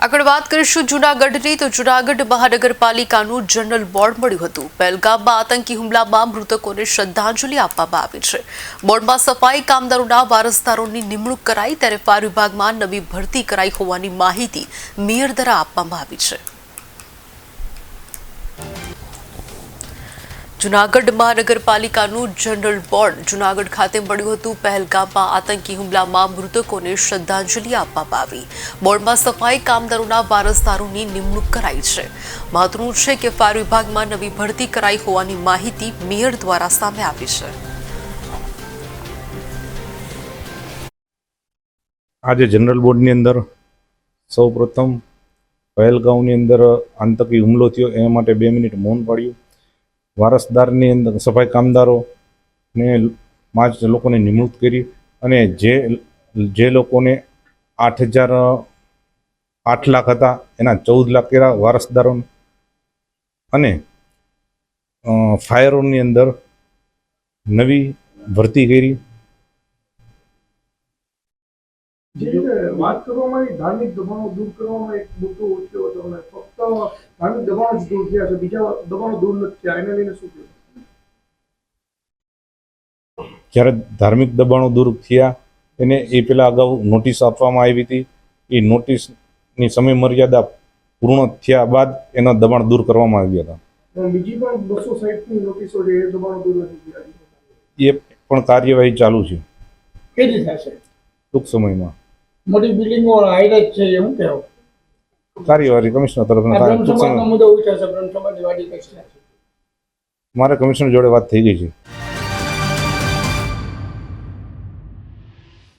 આગળ વાત કરીશું જૂનાગઢની તો જૂનાગઢ મહાનગરપાલિકાનું જનરલ બોર્ડ મળ્યું હતું। પહેલગામમાં આતંકી હુમલામાં મૃતકોને શ્રદ્ધાંજલિ આપવામાં આવી છે। બોર્ડમાં સફાઈ કામદારોના વારસદારોની નિમણૂક કરાઈ ત્યારે ફાયર વિભાગમાં નવી ભરતી કરાઈ હોવાની માહિતી મેયર દ્વારા આપવામાં આવી છે। જૂનાગઢ મહાનગરપાલિકાનું જનરલ બોર્ડ જૂનાગઢ ખાતે મળ્યું હતું। પહેલગામમાં આતંકી હુમલામાં મૃતકોને શ્રદ્ધાંજલિ આપવામાં આવી। બોર્ડમાં સફાઈ કામદારોના વારસદારોની નિમણૂક કરાઈ છે। મહત્વનું છે કે ફાયર વિભાગમાં નવી ભરતી કરાઈ હોવાની માહિતી મેયર દ્વારા સામે આવી છે। આજે જનરલ બોર્ડની અંદર સૌપ્રથમ પહેલગામની અંદર આતંકી હુમલો થયો એ માટે 2 મિનિટ મૌન પાડ્યું। વારસદારની અંદર સફાઈ કામદારોને 5 લોકોની નિમણૂક કરી અને જે લોકોને 8 લાખ હતા એના 14 લાખ કર્યા વારસદારો અને ફાયરોની અંદર નવી ભરતી કરી। વાત કરવામાં આવી ધાર્મિક દબાણો દૂર કરવામાં એક મુદ્દો ઉઠ્યો હતો અને ફક્ત ધાર્મિક દબાણો જ દૂર થયા છે, બીજા દબાણો દૂર નથી થયા, એને લઈને શું કહેવું? જ્યારે ધાર્મિક દબાણો દૂર થયા એને એ પહેલાં અગાઉ નોટિસ આપવામાં આવી હતી। એ નોટિસની સમય મર્યાદા પૂર્ણ થયા બાદ એના દબાણ દૂર કરવામાં આવ્યા હતા। બીજી પણ 260ની નોટિસો છે, એ દબાણો દૂર નથી થયા, એ પણ કાર્યવાહી ચાલુ છે। કેવી થશે? ટૂંક સમયમાં મોટી બિલ્ડિંગો હાઈરાઈઝ છે, એ હું કહેવું કાર્યવાહી કમિશનર તરફથી મુદ્દો ઉઠ્યો છે, બ્રહ્મ સમાજની વાડી કક્ષા છે। મારે કમિશનર જોડે વાત થઈ ગઈ છે।